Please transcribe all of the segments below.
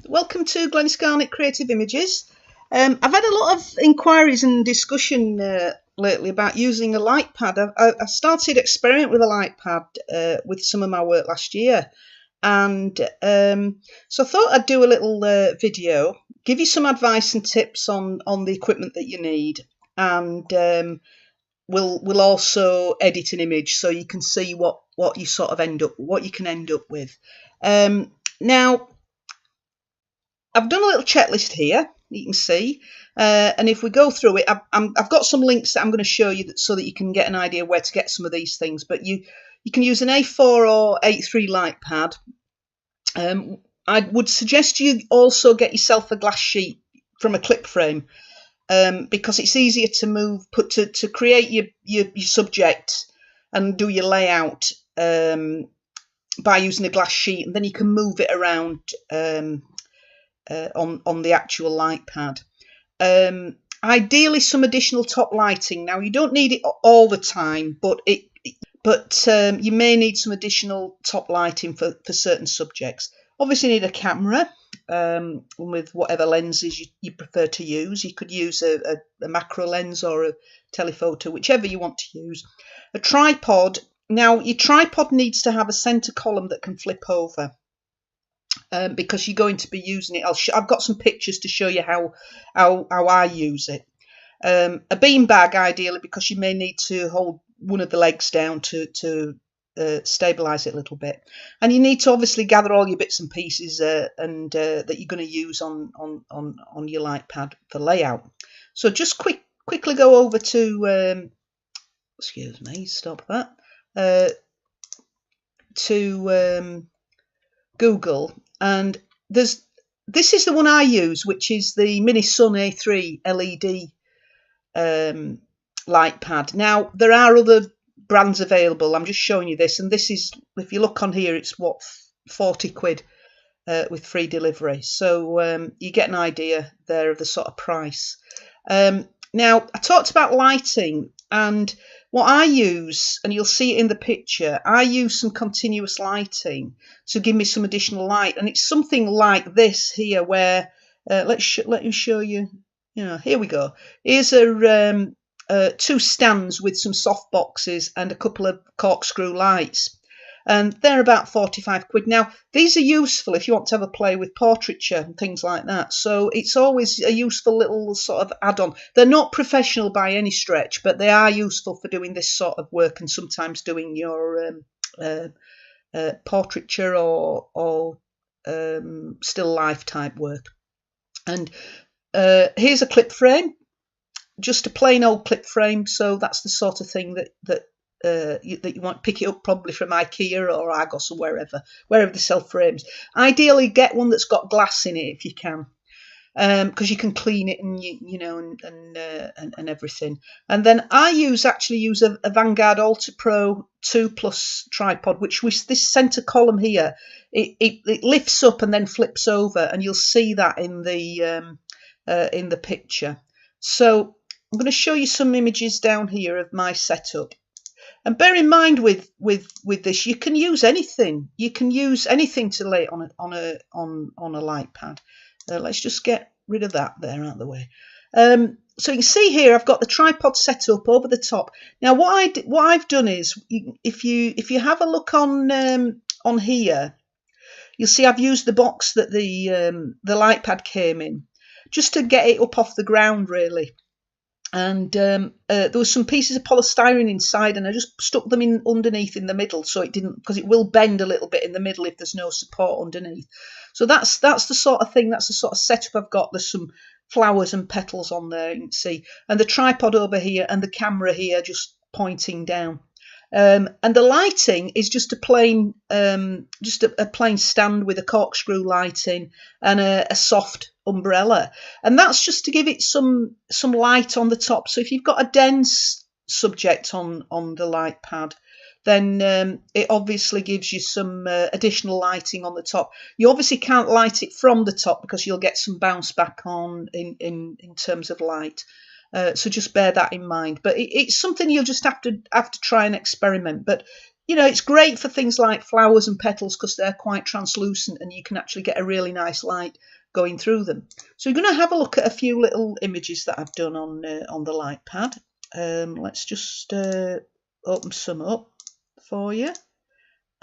Welcome to Glenys Garnett Creative Images. I've had a lot of inquiries and discussion lately about using a Lightpad. I started experimenting with a Lightpad with some of my work last year, and so I thought I'd do a little video, give you some advice and tips on the equipment that you need, and we'll also edit an image so you can see what you sort of what you can end up with. Now, I've done a little checklist here, you can see, and if we go through it, I've got some links that I'm going to show you so that you can get an idea where to get some of these things. But you can use an A4 or A3 light pad. I would suggest you also get yourself a glass sheet from a clip frame, because it's easier to move, to create your subject and do your layout by using a glass sheet, and then you can move it around on the actual light pad. Ideally some additional top lighting. Now, you don't need it all the time, but you may need some additional top lighting for certain subjects. Obviously you need a camera with whatever lenses you prefer to use. You could use a macro lens or a telephoto, whichever you want to use. A tripod. Now, your tripod needs to have a center column that can flip over, because you're going to be using it. I've got some pictures to show you how I use it. A bean bag, ideally, because you may need to hold one of the legs down to stabilize it a little bit. And you need to obviously gather all your bits and pieces that you're going to use on your light pad for layout. So just quickly go over to excuse me, stop that, to Google, and this is the one I use, which is the Mini Sun A3 LED light pad. Now, there are other brands available. I'm just showing you this, and this is, if you look on here, it's what, 40 quid with free delivery. So you get an idea there of the sort of price. Now, I talked about lighting, and what I use, and you'll see it in the picture, I use some continuous lighting to give me some additional light, and it's something like this here, where let me show you. Here we go. Here's two stands with some soft boxes and a couple of corkscrew lights, and they're about 45 quid. Now, these are useful if you want to have a play with portraiture and things like that, so it's always a useful little sort of add-on. They're not professional by any stretch, but they are useful for doing this sort of work, and sometimes doing your portraiture or still life type work. And here's a clip frame, just a plain old clip frame. So that's the sort of thing that you want to pick it up probably from IKEA or Argos or wherever they sell frames. Ideally, get one that's got glass in it if you can, because you can clean it and everything. And then I actually use a Vanguard Ultra Pro 2 Plus tripod, which with this center column here, it lifts up and then flips over, and you'll see that in the picture. So I'm going to show you some images down here of my setup. And bear in mind with this, you can use anything. You can use anything to lay on a light pad. Let's just get rid of that there out of the way. So you can see here I've got the tripod set up over the top. Now what I've done is, if you have a look on here, you'll see I've used the box that the light pad came in, just to get it up off the ground, really. And there was some pieces of polystyrene inside, and I just stuck them in underneath in the middle, so it didn't, because it will bend a little bit in the middle if there's no support underneath. So that's the sort of thing, that's the sort of setup I've got. There's some flowers and petals on there, you can see, and the tripod over here, and the camera here just pointing down. And the lighting is just a plain stand with a corkscrew lighting and a soft umbrella, and that's just to give it some light on the top. So if you've got a dense subject on the light pad, then it obviously gives you some additional lighting on the top. You obviously can't light it from the top because you'll get some bounce back on in terms of light. So just bear that in mind. But it's something you'll just have to try and experiment. But you know, it's great for things like flowers and petals because they're quite translucent and you can actually get a really nice light going through them. So you're going to have a look at a few little images that I've done on the Lightpad. Let's just open some up for you,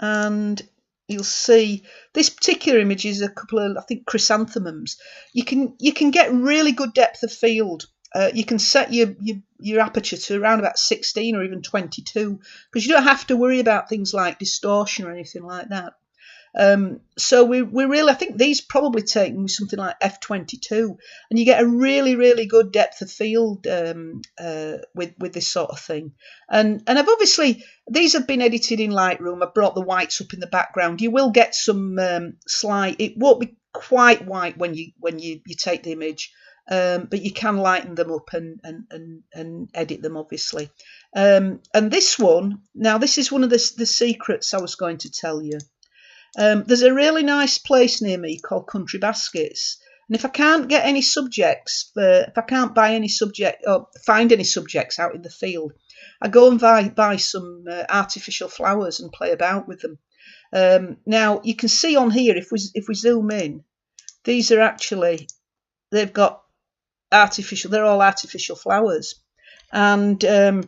and you'll see this particular image is a couple of, I think, chrysanthemums. You can get really good depth of field. You can set your aperture to around about 16 or even 22 because you don't have to worry about things like distortion or anything like that. So we really, I think these probably take something like f22, and you get a really good depth of field with this sort of thing. And I've obviously, these have been edited in Lightroom. I brought the whites up in the background. You will get some slight, it won't be quite white when you take the image. But you can lighten them up and edit them, obviously. And this one, now this is one of the secrets I was going to tell you. There's a really nice place near me called Country Baskets, and if I can't get any subjects, if I can't buy any subject or find any subjects out in the field, I go and buy some artificial flowers and play about with them. Now you can see on here, if we zoom in, these are actually, they've got artificial, they're all artificial flowers, and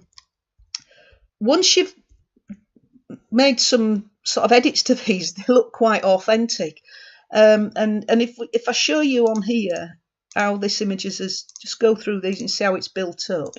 once you've made some sort of edits to these, they look quite authentic. And if I show you on here how this image is, just go through these and see how it's built up,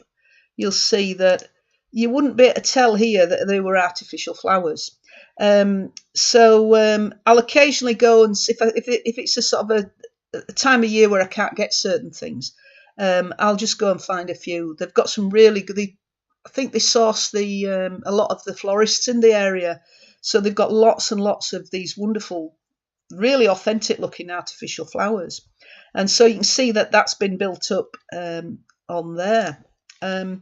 you'll see that you wouldn't be able to tell here that they were artificial flowers. So I'll occasionally go and see if it's a sort of a time of year where I can't get certain things. I'll just go and find a few. They've got some really good, I think they source a lot of the florists in the area, so they've got lots and lots of these wonderful, really authentic looking artificial flowers. And so you can see that that's been built up on there. And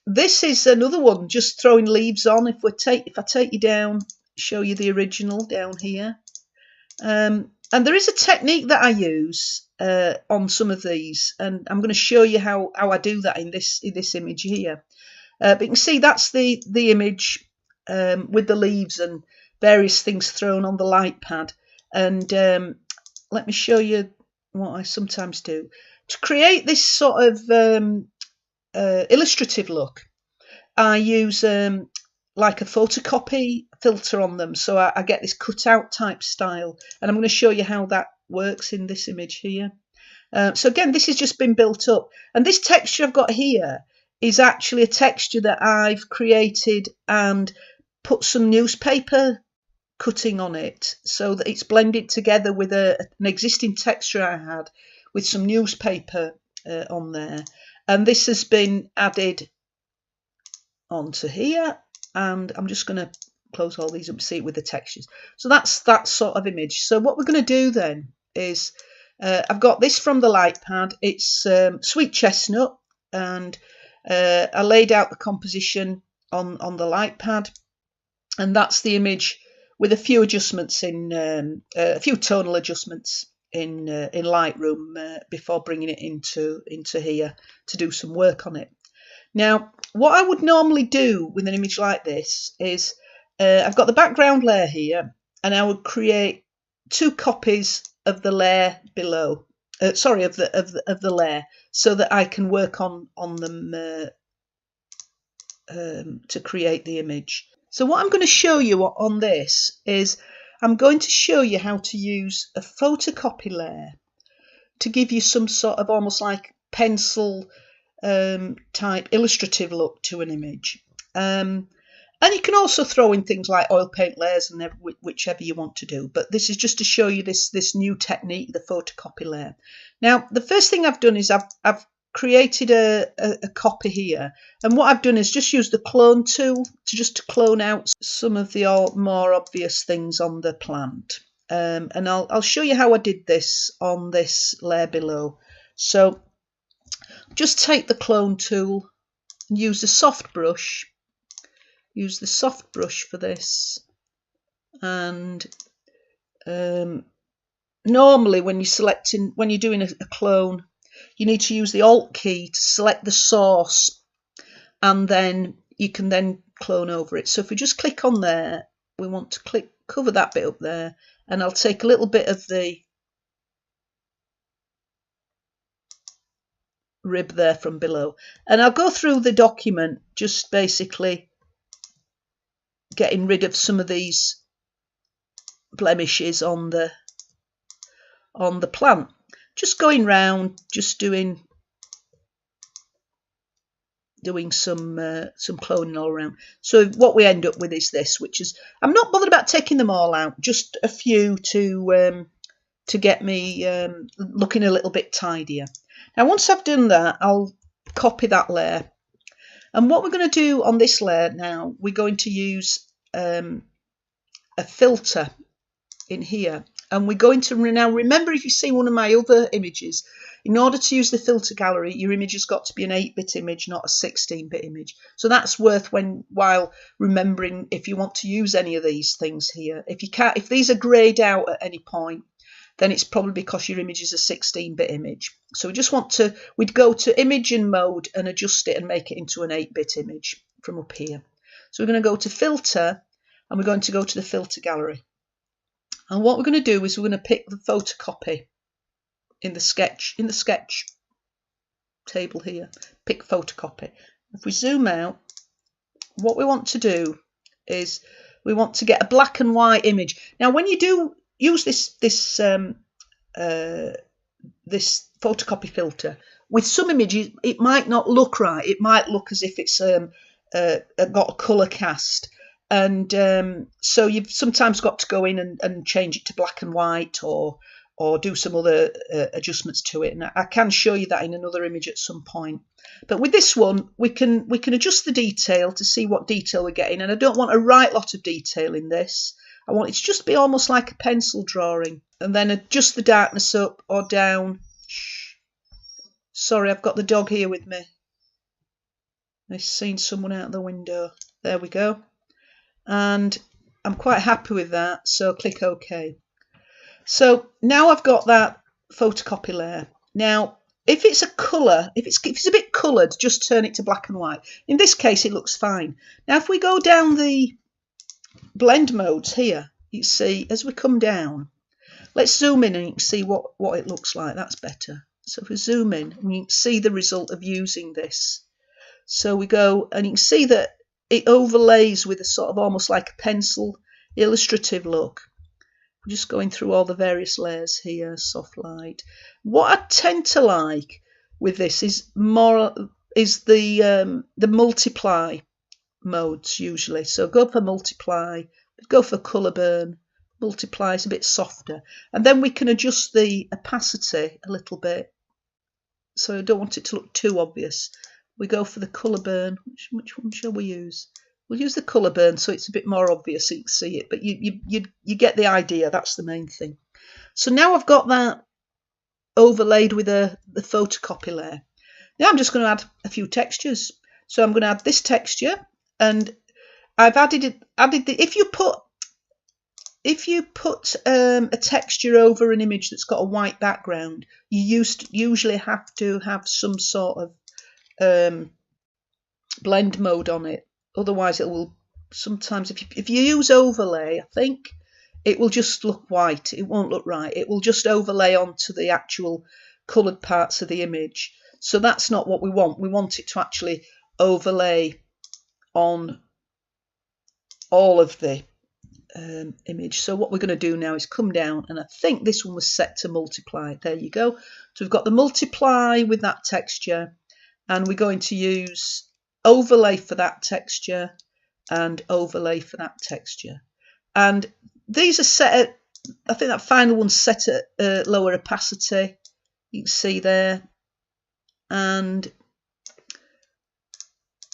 this is another one, just throwing leaves on. If I take you down, show you the original down here. And there is a technique that I use on some of these, and I'm going to show you how I do that in this image here. But you can see that's the image with the leaves and various things thrown on the Lightpad. And let me show you what I sometimes do to create this sort of illustrative look. I use like a photocopy filter on them, so I get this cutout type style, and I'm going to show you how that works in this image here. So again, this has just been built up, and this texture I've got here is actually a texture that I've created and put some newspaper cutting on it, so that it's blended together with an existing texture I had with some newspaper on there, and this has been added onto here. And I'm just going to close all these up to see it with the textures. So that's that sort of image. So what we're going to do then is I've got this from the Lightpad. It's sweet chestnut, and I laid out the composition on the Lightpad, and that's the image with a few adjustments in a few tonal adjustments in Lightroom before bringing it into here to do some work on it. Now, what I would normally do with an image like this is I've got the background layer here, and I would create two copies of the layer below. Sorry, of the layer, so that I can work on them to create the image. So what I'm going to show you on this is I'm going to show you how to use a photocopy layer to give you some sort of almost like pencil type illustrative look to an image. And you can also throw in things like oil paint layers and whichever you want to do, but this is just to show you this new technique, the photocopy layer. Now, the first thing I've done is I've created a copy here, and what I've done is just use the clone tool to clone out some of the more obvious things on the plant. And I'll show you how I did this on this layer below. So just take the clone tool and use the soft brush. Use the soft brush for this. And normally when you're doing a clone, you need to use the Alt key to select the source, and then you can then clone over it. So if we just click on there, we want to cover that bit up there, and I'll take a little bit of the rib there from below, and I'll go through the document just basically getting rid of some of these blemishes on the plant, just going round, just doing some cloning all around. So what we end up with is this, which is, I'm not bothered about taking them all out, just a few to get me looking a little bit tidier. Now once I've done that, I'll copy that layer, and what we're going to do on this layer now, we're going to use a filter in here, and we're going to now, remember, if you see one of my other images, in order to use the filter gallery, your image has got to be an 8-bit image, not a 16-bit image. So that's worthwhile remembering if you want to use any of these things here. If these are greyed out at any point, then it's probably because your image is a 16-bit image. So we just want to, we'd go to image and mode and adjust it and make it into an 8-bit image from up here. So we're going to go to filter, and we're going to go to the filter gallery. And what we're going to do is we're going to pick the photocopy in the sketch table here. Pick photocopy. If we zoom out, what we want to do is we want to get a black and white image. Now, when you do use this photocopy filter, with some images it might not look right. It might look as if it's got a colour cast. And so you've sometimes got to go in and change it to black and white, or do some other adjustments to it. And I can show you that in another image at some point. But with this one, we can adjust the detail to see what detail we're getting. And I don't want a right lot of detail in this. I want it to just be almost like a pencil drawing. And then adjust the darkness up or down. Shh. Sorry, I've got the dog here with me. I've seen someone out the window. There we go. And I'm quite happy with that, so click OK. So now I've got that photocopy layer. Now if it's a colour, if it's a bit coloured, just turn it to black and white. In this case it looks fine. Now if we go down the blend modes here, you see as we come down, let's zoom in and you can see what it looks like. That's better. So if we zoom in, and you can see the result of using this. So we go, and you can see that it overlays with a sort of almost like a pencil illustrative look. We're just going through all the various layers here, soft light. What I tend to like with this is the multiply modes usually. So go for multiply, go for colour burn. Multiply is a bit softer, and then we can adjust the opacity a little bit. So I don't want it to look too obvious. We go for the colour burn. Which one shall we use? We'll use the colour burn so it's a bit more obvious so you can see it, but you get the idea. That's the main thing. So now I've got that overlaid with the photocopy layer. Now I'm just going to add a few textures. So I'm going to add this texture, and I've added if you put a texture over an image that's got a white background, you usually have to have some sort of blend mode on it. Otherwise it will sometimes, if you use overlay, I think it will just look white. It won't look right. It will just overlay onto the actual coloured parts of the image. So that's not what we want. We want it to actually overlay on all of the image. So what we're going to do now is come down, and I think this one was set to multiply. There you go. So we've got the multiply with that texture, and we're going to use overlay for that texture and overlay for that texture. And these are set at, I think that final one's set at lower opacity. You can see there. And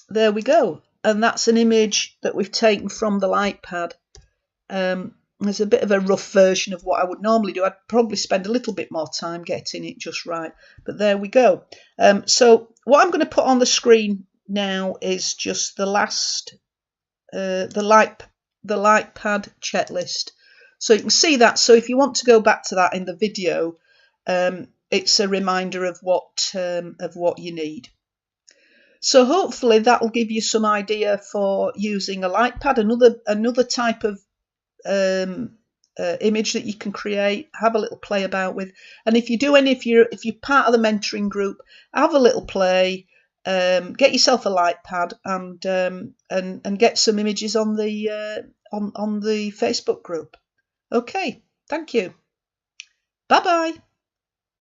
there we go. And that's an image that we've taken from the Lightpad. There's a bit of a rough version of what I would normally do. I'd probably spend a little bit more time getting it just right. But there we go. So what I'm going to put on the screen now is just the last, the Lightpad checklist. So you can see that. So if you want to go back to that in the video, it's a reminder of what you need. So hopefully that will give you some idea for using a Lightpad, another type of image that you can create, have a little play about with. And if you do if you're part of the mentoring group, have a little play, get yourself a Lightpad and get some images on the Facebook group. Okay, thank you. Bye bye.